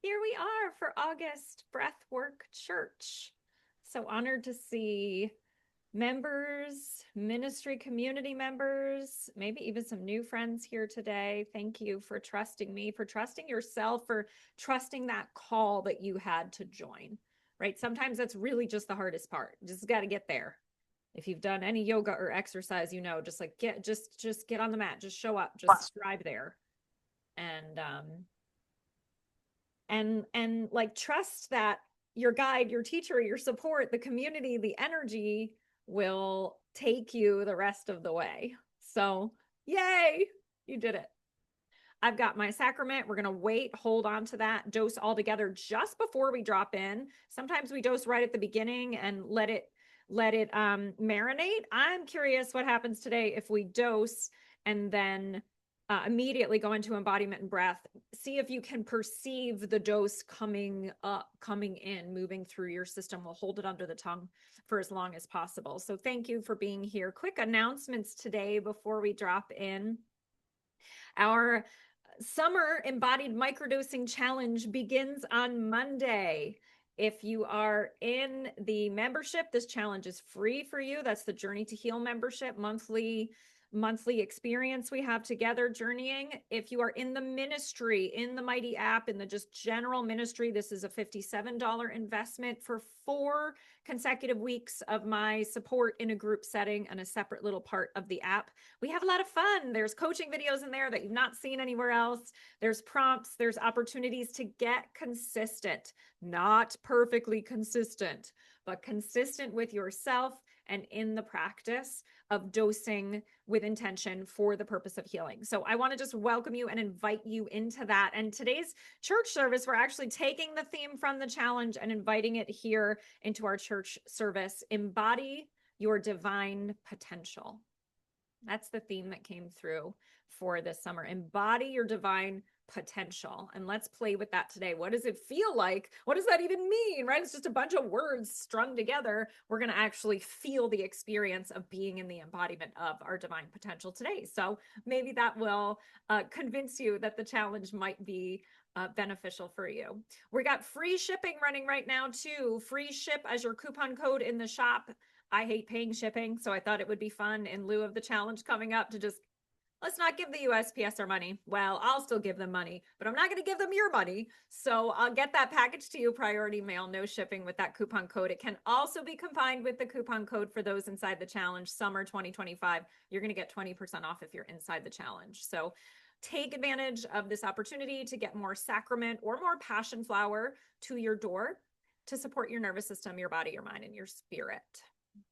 Here we are for August Breathwork Church. So honored to see members, ministry community members, maybe even some new friends here today. Thank you for trusting me, for trusting yourself, for trusting that call that you had to join, right? Sometimes that's really just the hardest part. Just got to get there. If you've done any yoga or exercise, you know, just like just get on the mat, just show up, just strive there. And like trust that your guide, your teacher, your support, the community, the energy will take you the rest of the way. So yay, you did it. I've got my sacrament. We're going to wait, hold on to that, dose all together just before we drop in. Sometimes we dose right at the beginning and let it marinate. I'm curious what happens today if we dose and then immediately go into embodiment and breath. See if you can perceive the dose coming up, coming in, moving through your system. We'll hold it under the tongue for as long as possible. So thank you for being here. Quick announcements today before we drop in. Our summer embodied microdosing challenge begins on Monday. If you are in the membership, this challenge is free for you. That's the Journey to Heal membership, monthly experience we have together journeying. If you are in the ministry, in the Mighty app, in the just general ministry, this is a $57 investment for 4 consecutive weeks of my support in a group setting and a separate little part of the app. We have a lot of fun. There's coaching videos in there that you've not seen anywhere else. There's prompts, there's opportunities to get consistent, not perfectly consistent, but consistent with yourself and in the practice of dosing with intention for the purpose of healing. So I want to just welcome you and invite you into that. And today's church service, we're actually taking the theme from the challenge and inviting it here into our church service. Embody your divine potential. That's the theme that came through for this summer. Embody your divine potential. And let's play with that today. What does it feel like? What does that even mean, right? It's just a bunch of words strung together. We're going to actually feel the experience of being in the embodiment of our divine potential today. So maybe that will convince you that the challenge might be beneficial for you. We got free shipping running right now too. Free ship as your coupon code in the shop. I hate paying shipping, so I thought it would be fun in lieu of the challenge coming up to just, let's not give the USPS our money. Well, I'll still give them money, but I'm not going to give them your money. So I'll get that package to you, priority mail, no shipping with that coupon code. It can also be combined with the coupon code for those inside the challenge, summer 2025. You're going to get 20% off if you're inside the challenge. So take advantage of this opportunity to get more sacrament or more passion flower to your door to support your nervous system, your body, your mind, and your spirit.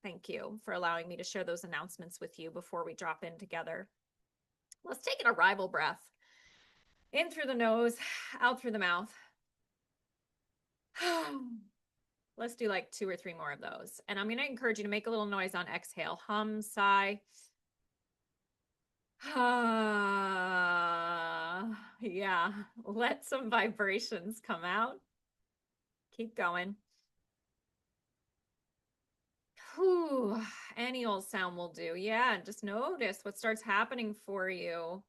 Thank you for allowing me to share those announcements with you before we drop in together. Let's take an arrival breath. In through the nose, out through the mouth. Let's do like 2 or 3 more of those. And I'm going to encourage you to make a little noise on exhale. Hum, sigh. Yeah, let some vibrations come out. Keep going. Whew, any old sound will do. Yeah, just notice what starts happening for you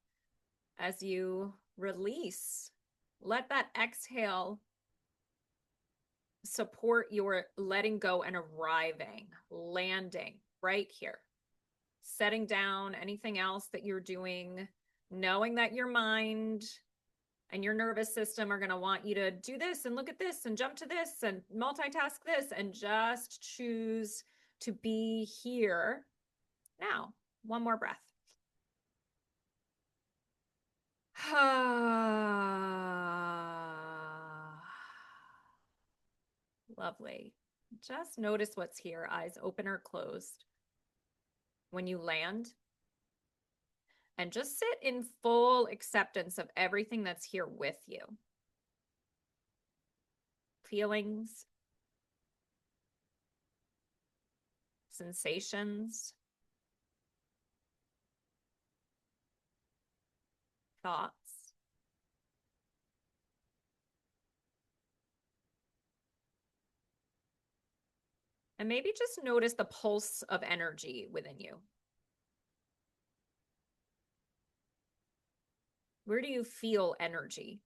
as you release. Let that exhale support your letting go and arriving, landing right here. Setting down anything else that you're doing, knowing that your mind and your nervous system are going to want you to do this and look at this and jump to this and multitask this, and just choose to be here now. One more breath. Lovely. Just notice what's here, eyes open or closed. When you land, and just sit in full acceptance of everything that's here with you. Feelings, sensations, thoughts. And maybe just notice the pulse of energy within you. Where do you feel energy?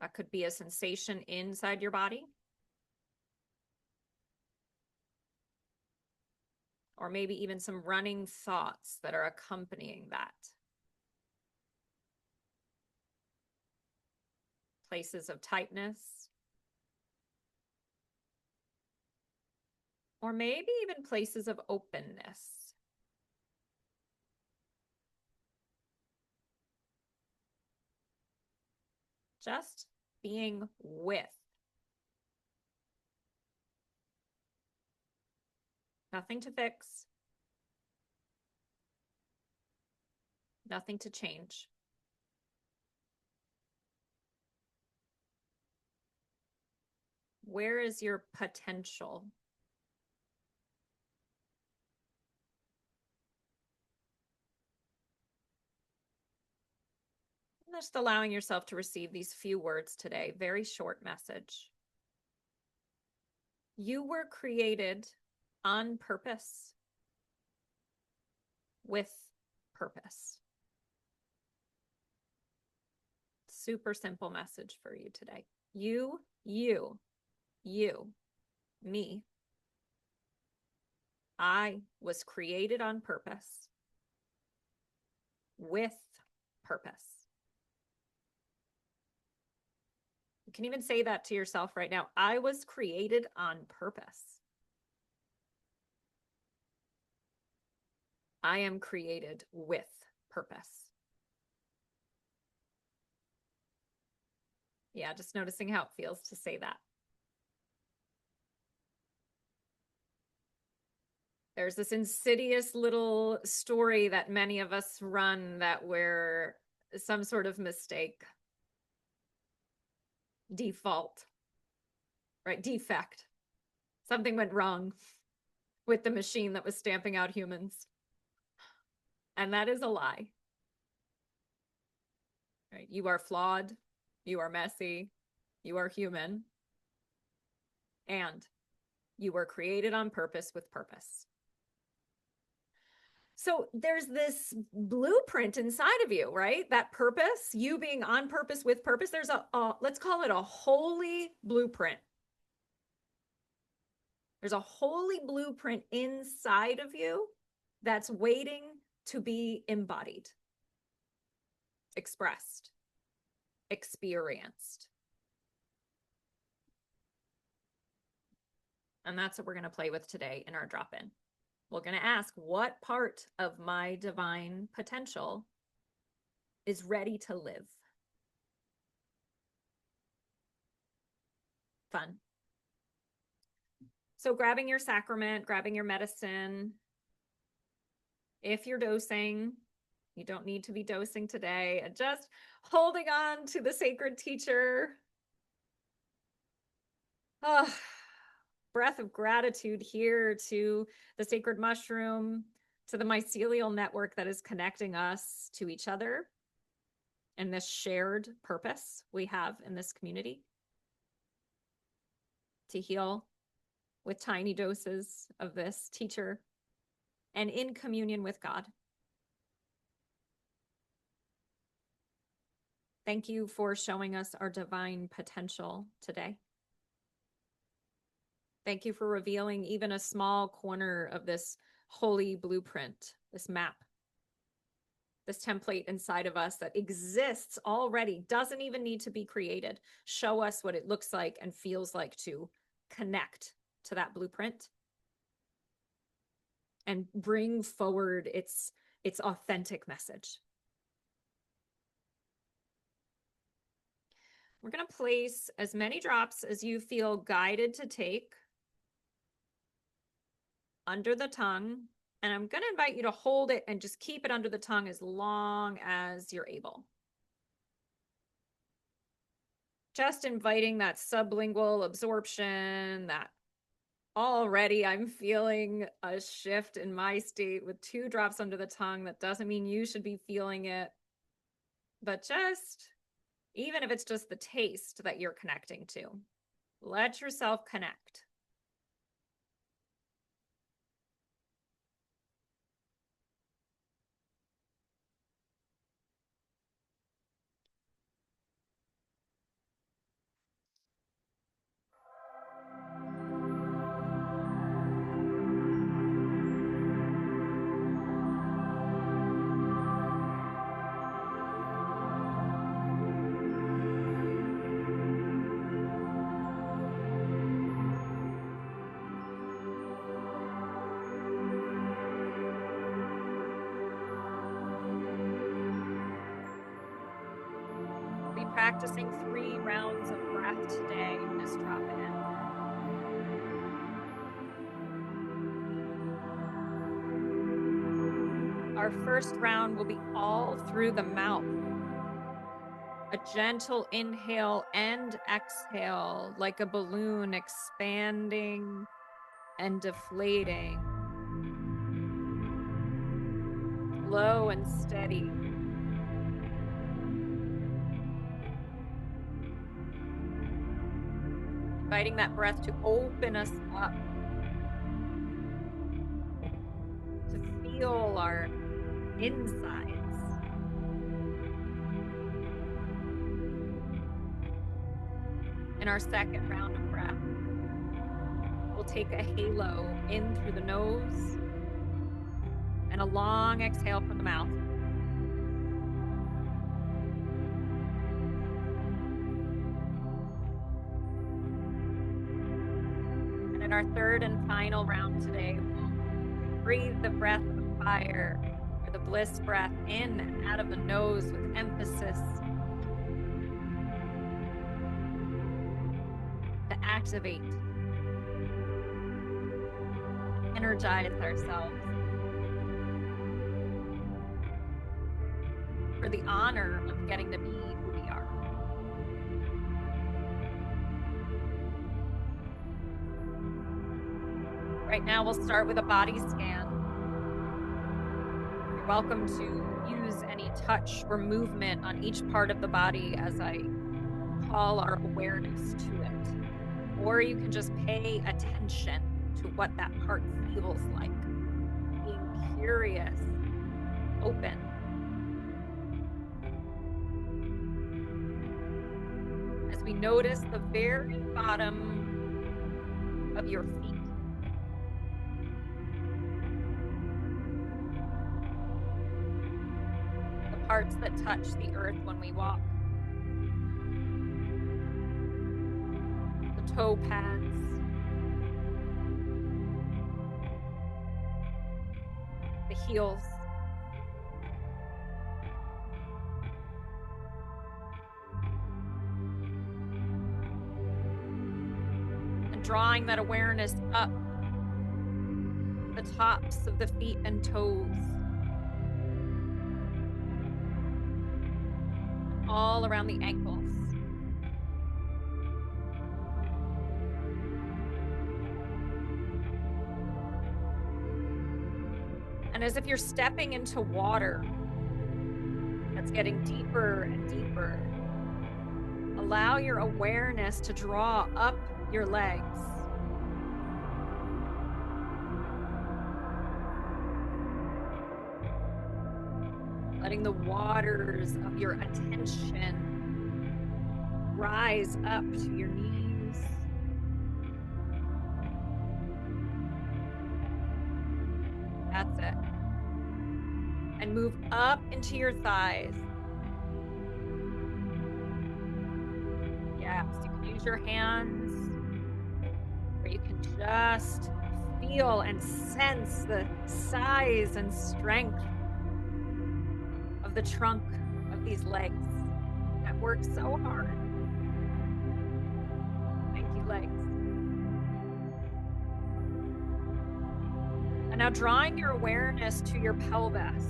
That could be a sensation inside your body. Or maybe even some running thoughts that are accompanying that. Places of tightness. Or maybe even places of openness. Just being with. Nothing to fix. Nothing to change. Where is your potential? Just allowing yourself to receive these few words today. Very short message. You were created on purpose, with purpose. Super simple message for you today. You, me. I was created on purpose, with purpose. You can even say that to yourself right now. I was created on purpose. I am created with purpose. Yeah, just noticing how it feels to say that. There's this insidious little story that many of us run that we're some sort of mistake, default, right? Defect. Something went wrong with the machine that was stamping out humans. And that is a lie. Right? You are flawed. You are messy. You are human. And you were created on purpose with purpose. So there's this blueprint inside of you, right? That purpose, you being on purpose with purpose. There's let's call it a holy blueprint. There's a holy blueprint inside of you that's waiting to be embodied, expressed, experienced. And that's what we're going to play with today in our drop-in. We're going to ask, what part of my divine potential is ready to live? Fun. So grabbing your sacrament, grabbing your medicine. If you're dosing, you don't need to be dosing today. And just holding on to the sacred teacher. Oh, breath of gratitude here to the sacred mushroom, to the mycelial network that is connecting us to each other and this shared purpose we have in this community to heal with tiny doses of this teacher and in communion with God. Thank you for showing us our divine potential today. Thank you for revealing even a small corner of this holy blueprint, this map, this template inside of us that exists already, doesn't even need to be created. Show us what it looks like and feels like to connect to that blueprint and bring forward its authentic message. We're going to place as many drops as you feel guided to take under the tongue. And I'm going to invite you to hold it and just keep it under the tongue as long as you're able. Just inviting that sublingual absorption, that already I'm feeling a shift in my state with 2 drops under the tongue. That doesn't mean you should be feeling it, but just, even if it's just the taste that you're connecting to, let yourself connect. practicing 3 rounds of breath today. Just drop it in. Our first round will be all through the mouth. A gentle inhale and exhale, like a balloon expanding and deflating. Slow and steady. Inviting that breath to open us up, to feel our insides. In our second round of breath, we'll take a halo in through the nose and a long exhale from the mouth. And in our third and final round today, we'll breathe the breath of fire, or the bliss breath, in and out of the nose with emphasis to activate, energize ourselves for the honor of getting to be who we are. Right now, we'll start with a body scan. You're welcome to use any touch or movement on each part of the body as I call our awareness to it. Or you can just pay attention to what that part feels like. Being curious, open. As we notice the very bottom of your feet. The parts that touch the earth when we walk. The toe pads. The heels. And drawing that awareness up the tops of the feet and toes. All around the ankles. And as if you're stepping into water that's getting deeper and deeper, allow your awareness to draw up your legs. Letting the waters of your attention rise up to your knees. That's it. And move up into your thighs. Yes, you can use your hands, or you can just feel and sense the size and strength of the trunk of these legs that work so hard. Thank you, legs. And now drawing your awareness to your pelvis.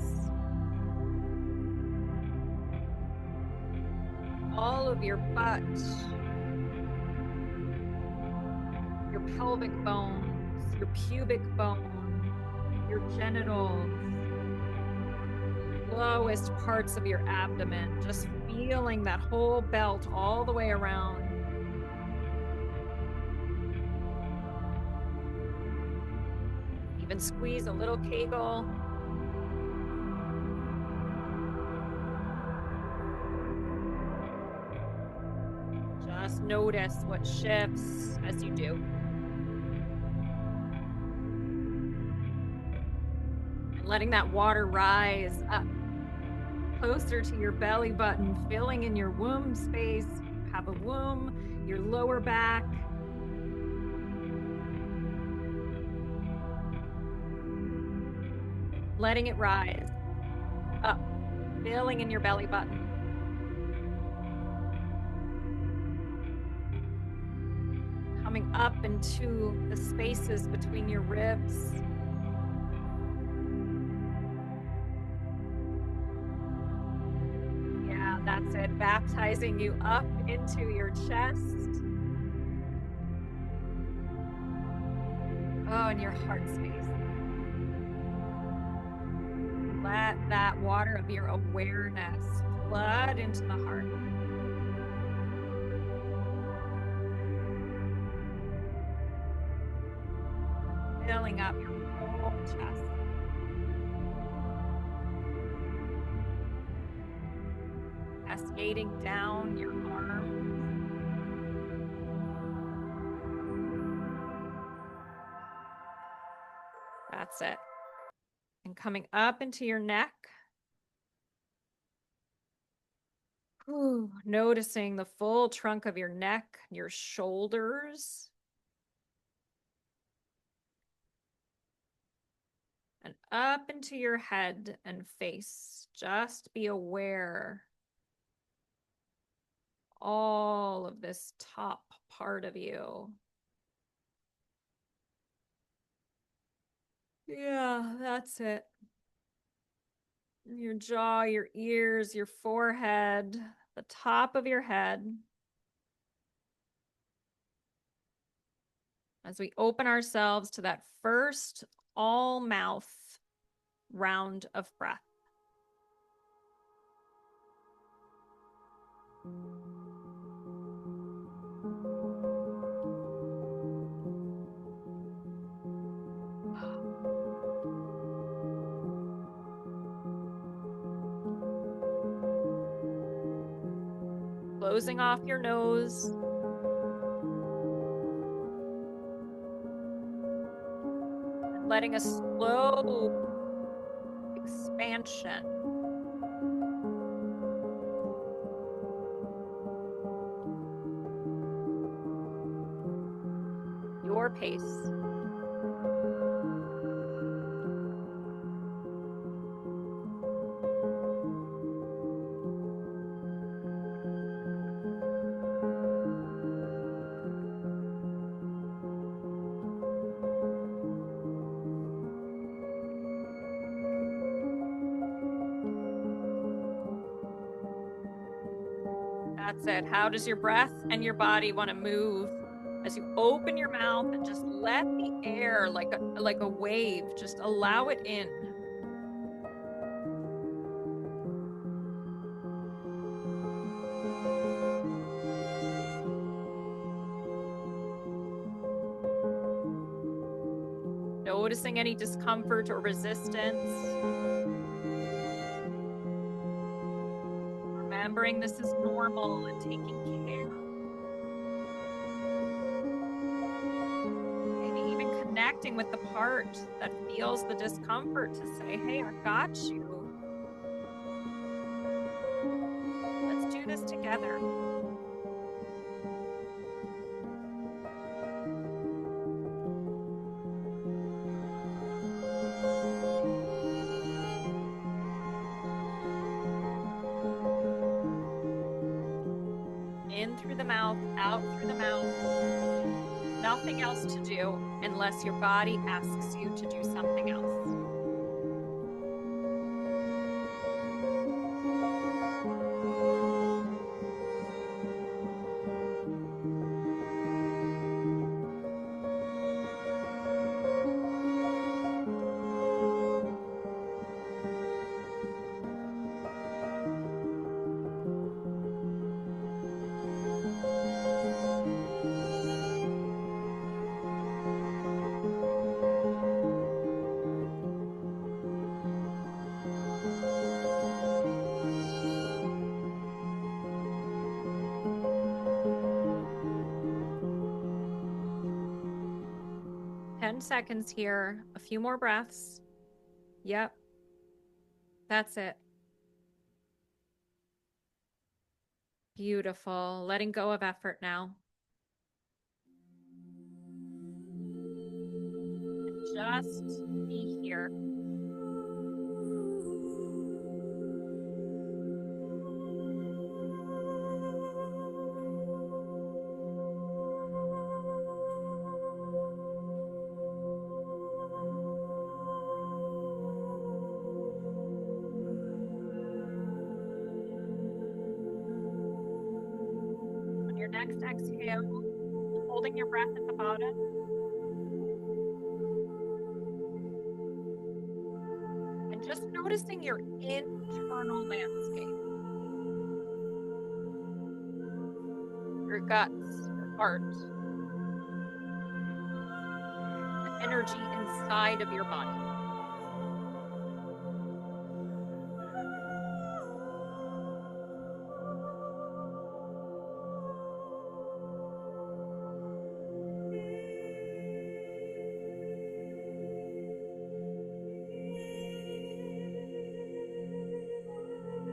All of your butt, your pelvic bones, your pubic bone, your genitals, lowest parts of your abdomen, just feeling that whole belt all the way around. Even squeeze a little kegel. Just notice what shifts as you do. And letting that water rise up closer to your belly button, filling in your womb space. You have a womb, your lower back. Letting it rise up, filling in your belly button. Coming up into the spaces between your ribs. Yeah, that's it. Baptizing you up into your chest. Oh, and your heart space. Let that water of your awareness flood into the heart. Filling up your whole chest. Cascading down your arms. That's it. And coming up into your neck. Ooh, noticing the full trunk of your neck, your shoulders. And up into your head and face. Just be aware. All of this top part of you. Yeah, that's it. Your jaw, your ears, your forehead, the top of your head. As we open ourselves to that first all mouth round of breath. Closing off your nose. And letting a slow expansion. Your pace. That's it. How does your breath and your body want to move as you open your mouth and just let the air, like a wave, just allow it in. Noticing any discomfort or resistance. Remembering this is normal and taking care. Maybe even connecting with the part that feels the discomfort to say, hey, I got you. Let's do this together. In through the mouth, out through the mouth. Nothing else to do unless your body asks you to do something else. Seconds here. A few more breaths. Yep. That's it. Beautiful. Letting go of effort now. And just be here. next exhale, holding your breath at the bottom. And just noticing your internal landscape. Your guts, your heart, the energy inside of your body.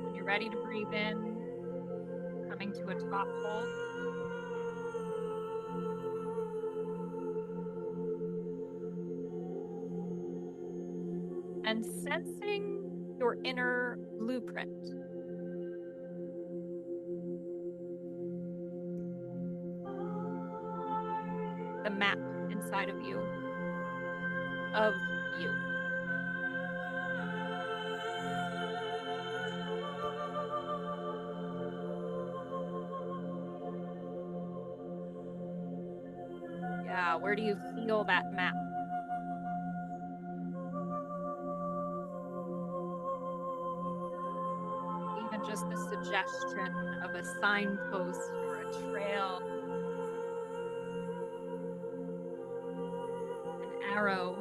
When you're ready to breathe in, coming to a top hold. And sensing your inner blueprint. The map inside of you. Of you. Yeah, where do you feel that map? Even just the suggestion of a signpost or a trail, an arrow,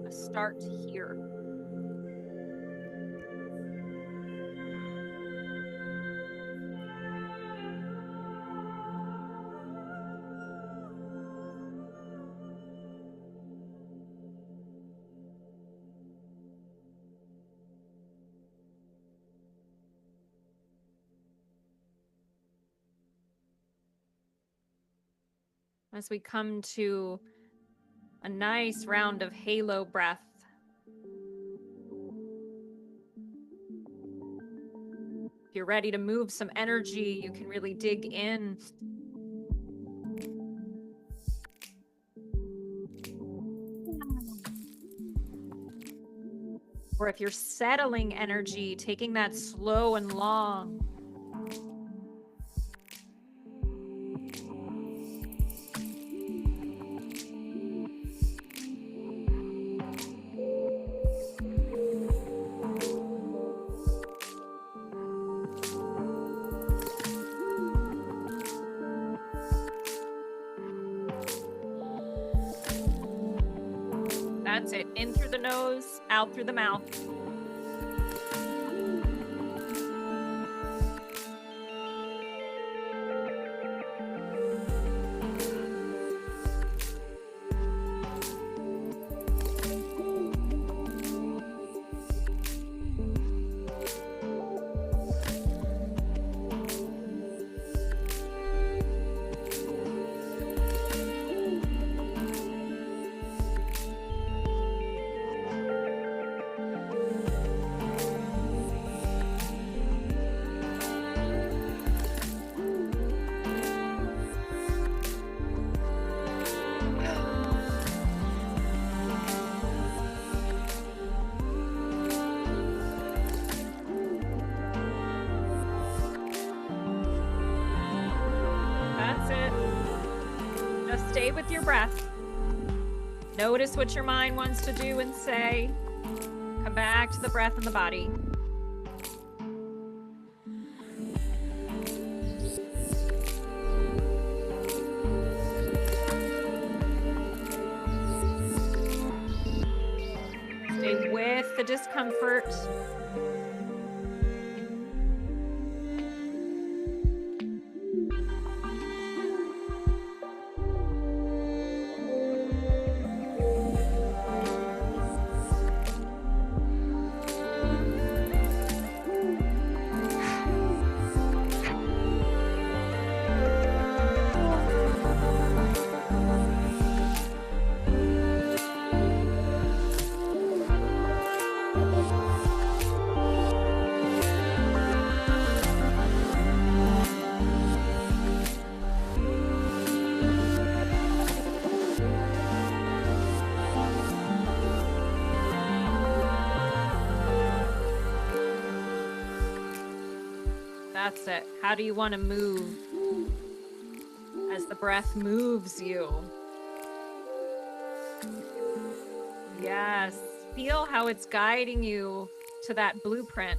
a start here. As we come to a nice round of halo breath. If you're ready to move some energy, you can really dig in. Or if you're settling energy, taking that slow and long. That's it. In through the nose, out through the mouth. Stay with your breath. Notice what your mind wants to do and say. Come back to the breath and the body. Stay with the discomfort. That's it. How do you want to move as the breath moves you? Yes. Feel how it's guiding you to that blueprint.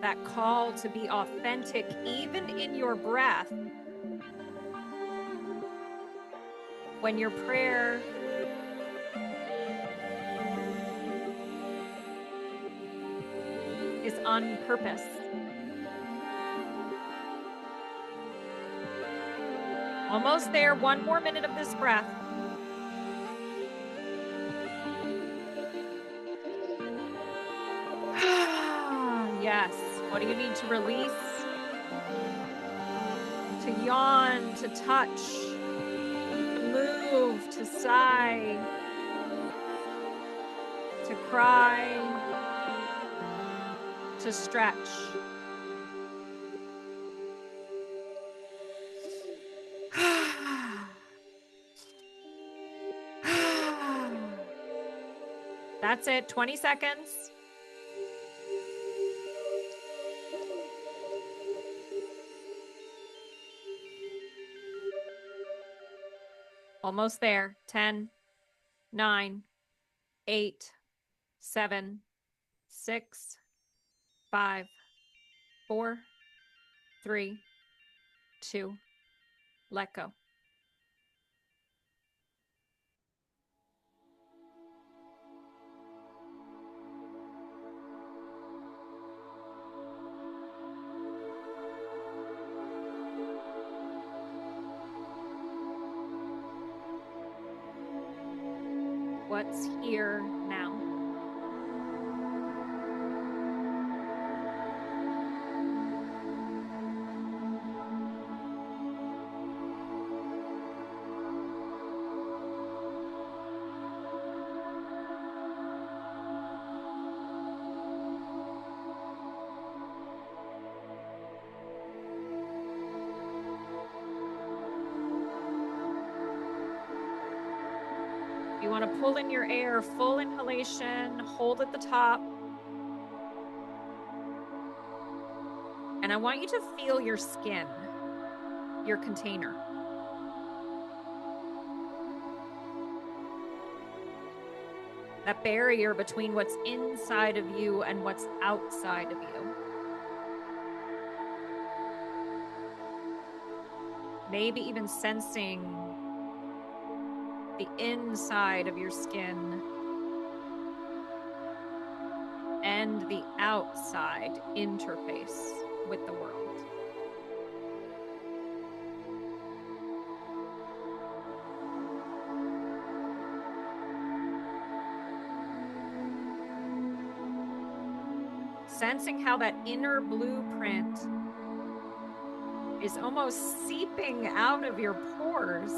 That call to be authentic, even in your breath. When your prayer is on purpose. Almost there. One more minute of this breath. Yes. What do you need to release? To yawn, to touch, to move, to sigh, to cry, to stretch. That's it. 20 seconds. Almost there. 10, 9, 8, 7, 6, 5, 4, 3, 2, let go. What's here now? You want to pull in your air, full inhalation, hold at the top. And I want you to feel your skin, your container. That barrier between what's inside of you and what's outside of you. Maybe even sensing the inside of your skin and the outside interface with the world. Sensing how that inner blueprint is almost seeping out of your pores.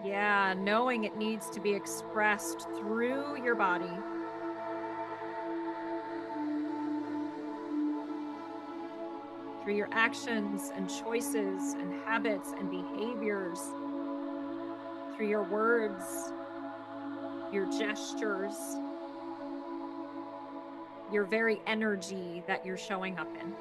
Yeah, knowing it needs to be expressed through your body. Through your actions and choices and habits and behaviors. Through your words, your gestures, your very energy that you're showing up in.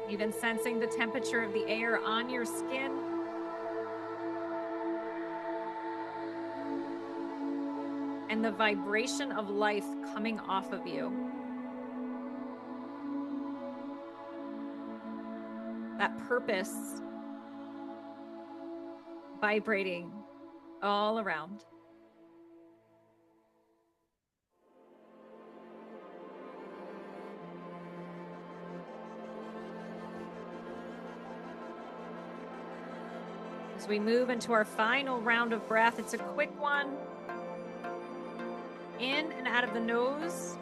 Even sensing the temperature of the air on your skin. And the vibration of life coming off of you. That purpose vibrating all around. As we move into our final round of breath, it's a quick one. In and out of the nose.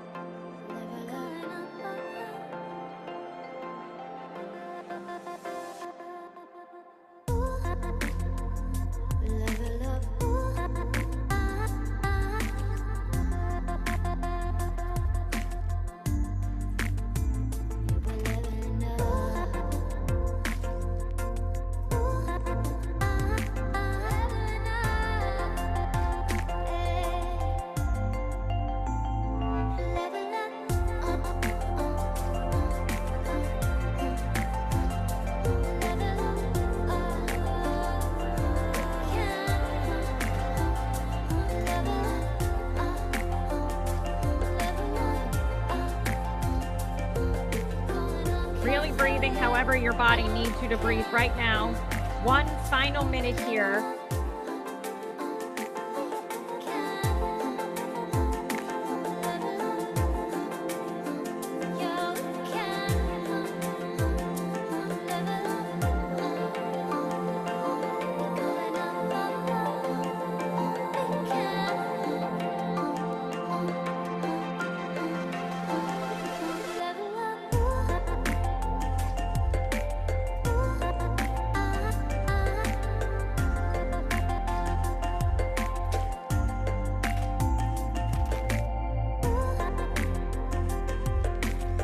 Really breathing however your body needs you to breathe right now. One final minute here.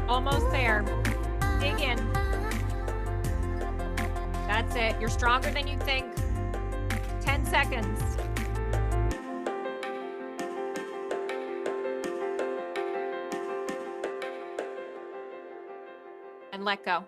Almost there. Dig in. That's it. You're stronger than you think. 10 seconds. And let go.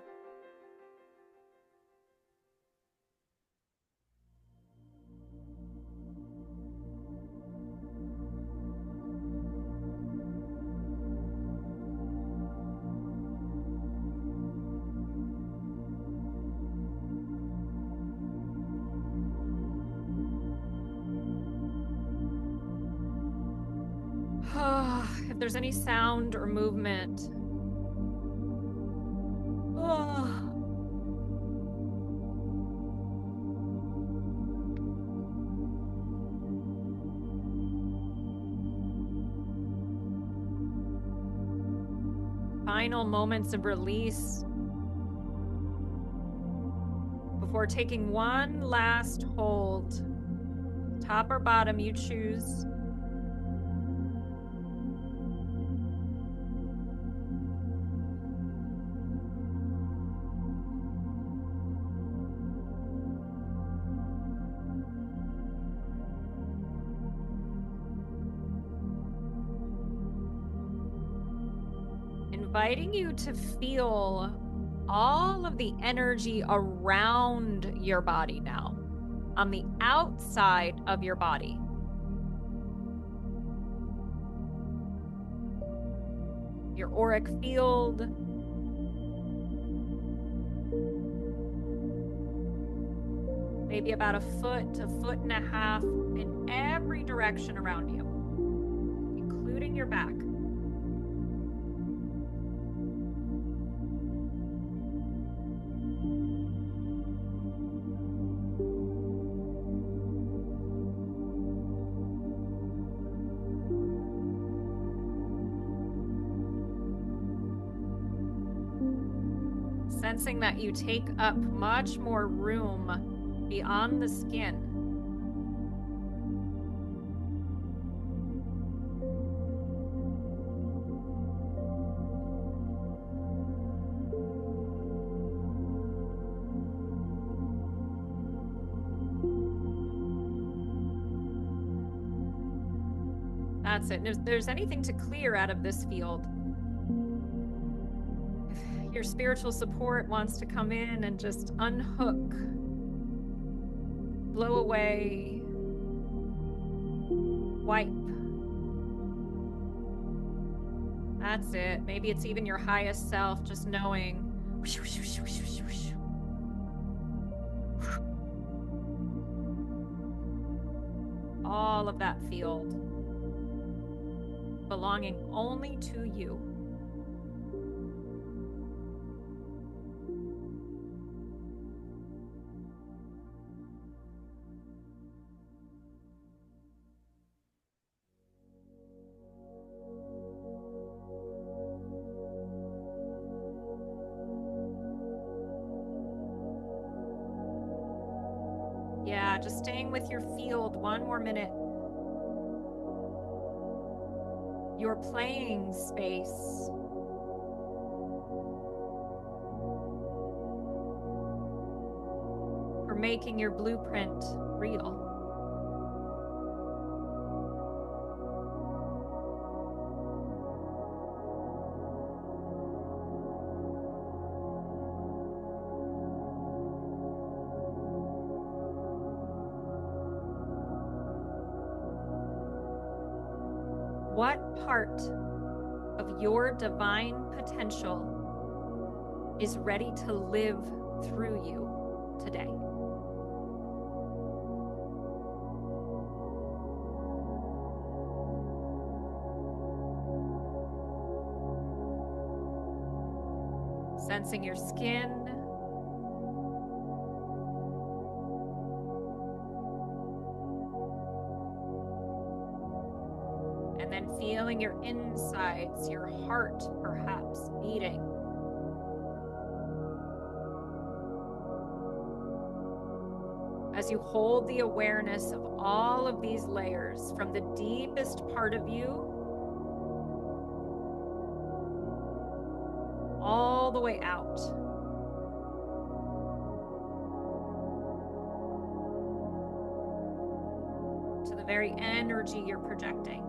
If there's any sound or movement. Final moments of release before taking one last hold. Top or bottom, you choose. Inviting you to feel all of the energy around your body now, on the outside of your body. Your auric field. Maybe about a foot and a half in every direction around you, including your back. Sensing that you take up much more room beyond the skin. That's it. If there's anything to clear out of this field, if your spiritual support wants to come in and just unhook, blow away, wipe. That's it. Maybe it's even your highest self, just knowing. All of that field belonging only to you. just staying with your field 1 more minute. Your playing space. For making your blueprint real. What part of your divine potential is ready to live through you today? Sensing your skin. And then feeling your insides, your heart perhaps beating. As you hold the awareness of all of these layers from the deepest part of you all the way out. To the very energy you're projecting.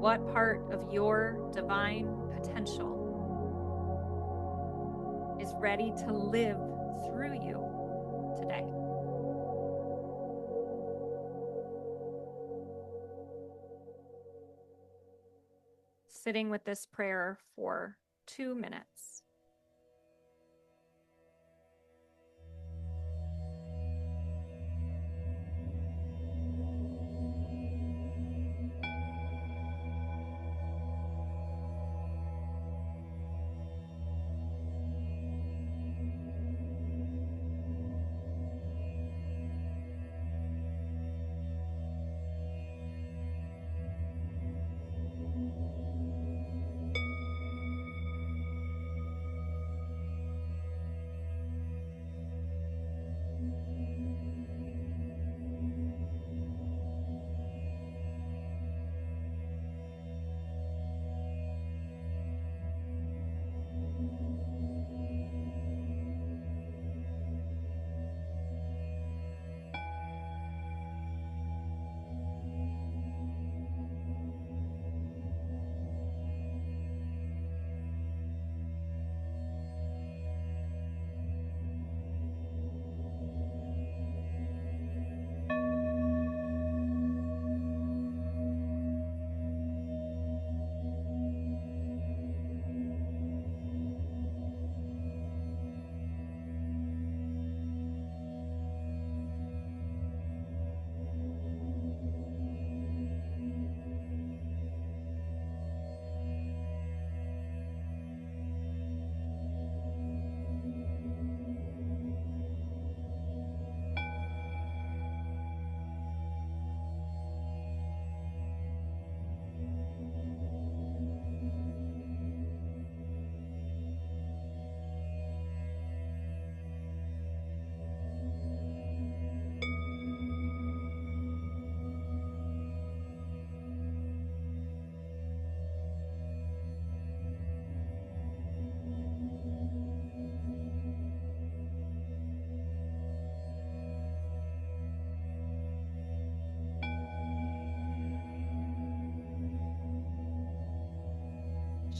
What part of your divine potential is ready to live through you today? Sitting with this prayer for 2 minutes.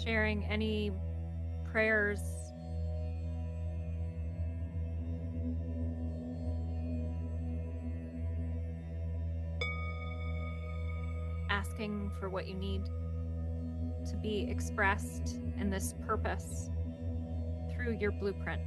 Sharing any prayers asking for what you need to be expressed in this purpose through your blueprint.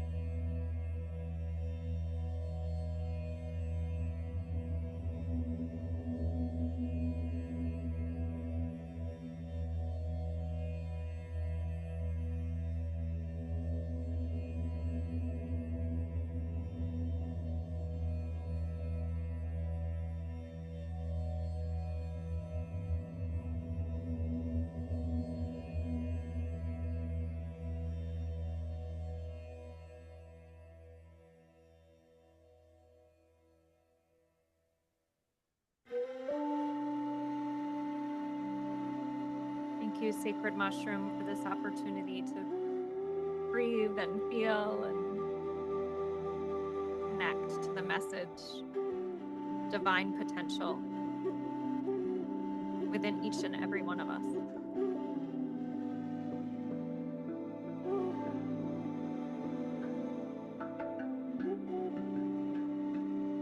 Thank you, Sacred Mushroom, for this opportunity to breathe and feel and connect to the message, divine potential within each and every one of us.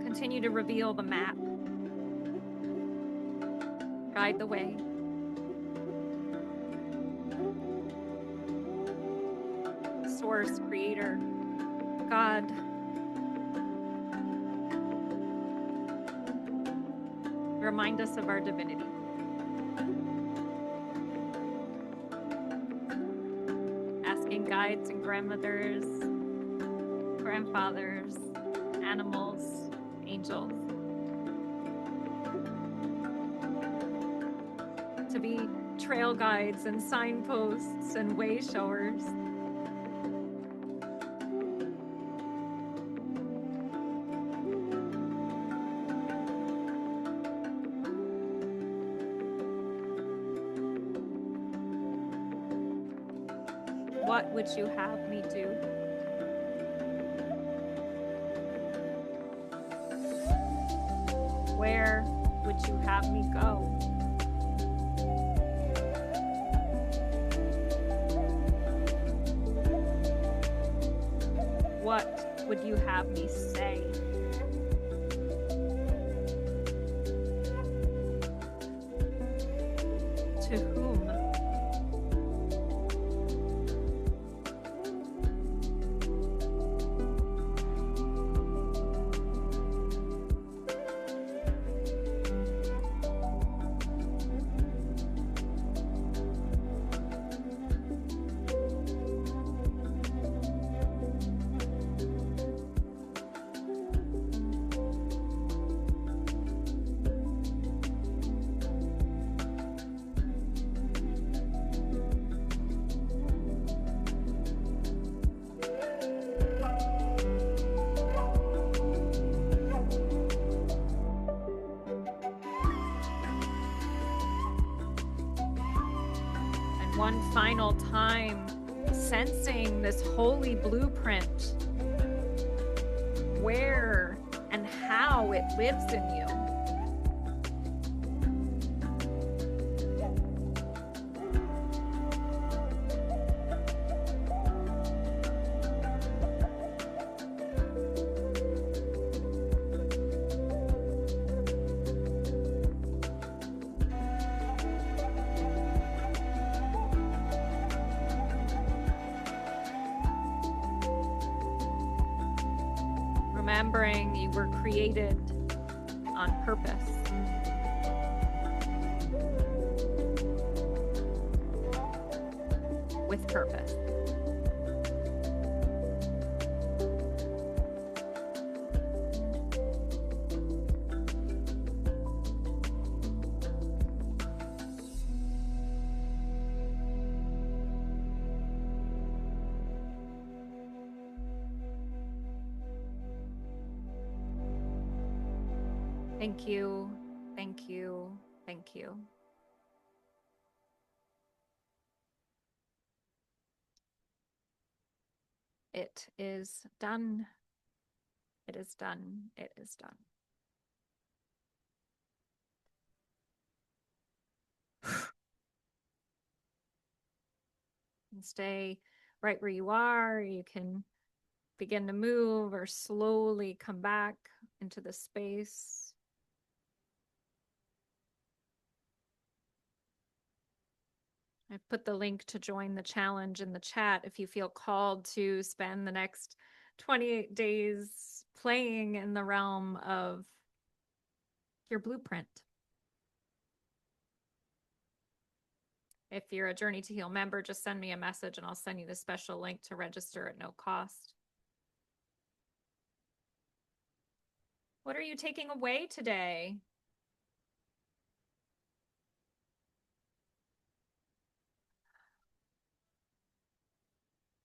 Continue to reveal the map, guide the way. Source, Creator, God, remind us of our divinity. Asking guides and grandmothers, grandfathers, animals, angels, to be trail guides and signposts and way showers. What would you have me do? Where would you have me go? What would you have me say? To whom? One final time, sensing this holy blueprint, where and how it lives in you. Remembering you were created on purpose. With purpose. Thank you, thank you, thank you. It is done. It is done. It is done. And stay right where you are. You can begin to move or slowly come back into the space. I've put the link to join the challenge in the chat if you feel called to spend the next 28 days playing in the realm of your blueprint. If you're a Journey to Heal member, just send me a message and I'll send you the special link to register at no cost. What are you taking away today?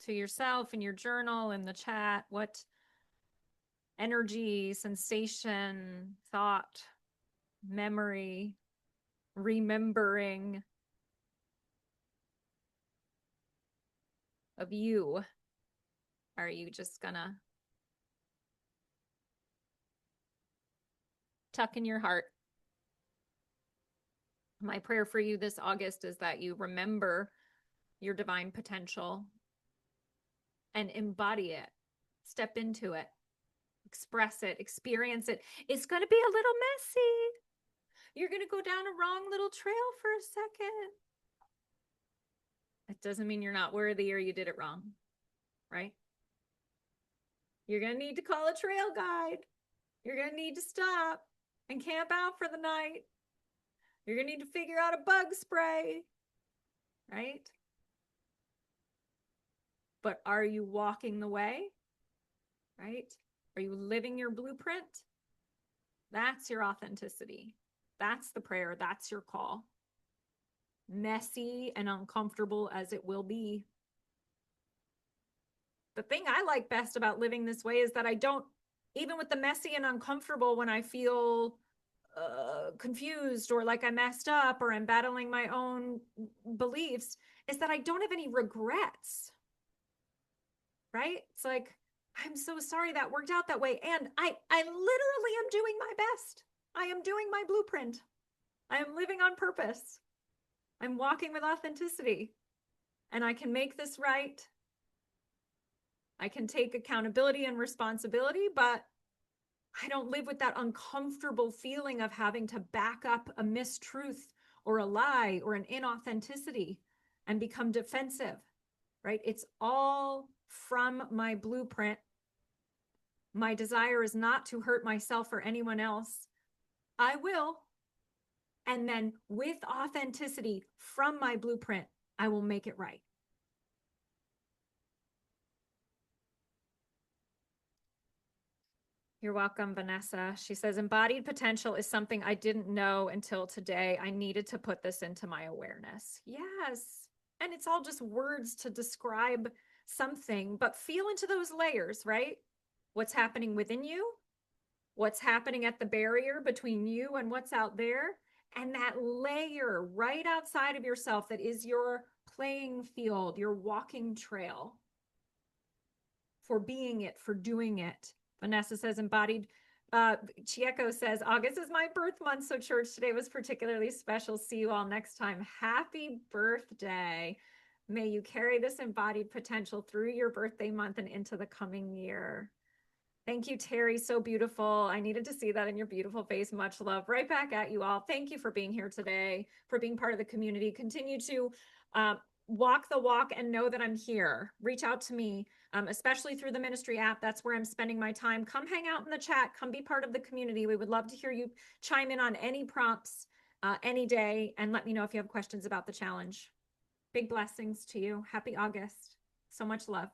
To yourself in your journal, in the chat, what energy, sensation, thought, memory, remembering of you are you just gonna tuck in your heart? My prayer for you this August is that you remember your divine potential and embody it, step into it, express it, experience it. It's going to be a little messy. You're going to go down a wrong little trail for a second. It doesn't mean you're not worthy or you did it wrong, right? You're going to need to call a trail guide. You're going to need to stop and camp out for the night. You're going to need to figure out a bug spray, right? But are you walking the way, right? Are you living your blueprint? That's your authenticity. That's the prayer. That's your call. Messy and uncomfortable as it will be. The thing I like best about living this way is that I don't, even with the messy and uncomfortable, when I feel confused or like I messed up or I'm battling my own beliefs, is that I don't have any regrets, right? It's like, I'm so sorry that worked out that way. And I literally am doing my best. I am doing my blueprint. I am living on purpose. I'm walking with authenticity, and I can make this right. I can take accountability and responsibility, but I don't live with that uncomfortable feeling of having to back up a mistruth or a lie or an inauthenticity and become defensive, right? It's all from my blueprint. My desire is not to hurt myself or anyone else. I will. And then with authenticity from my blueprint, I will make it right. You're welcome, Vanessa. She says, embodied potential is something I didn't know until today. I needed to put this into my awareness. Yes. And it's all just words to describe something, but feel into those layers, right? What's happening within you, what's happening at the barrier between you and what's out there, and that layer right outside of yourself that is your playing field, your walking trail for being it, for doing it. Vanessa says embodied. Chieko says, August is my birth month, so church today was particularly special. See you all next time. Happy birthday. May you carry this embodied potential through your birthday month and into the coming year. Thank you, Terry. So beautiful. I needed to see that in your beautiful face. Much love. Right back at you all. Thank you for being here today, for being part of the community. Continue to walk the walk and know that I'm here. Reach out to me, especially through the ministry app. That's where I'm spending my time. Come hang out in the chat. Come be part of the community. We would love to hear you chime in on any prompts any day, and let me know if you have questions about the challenge. Big blessings to you. Happy August. So much love.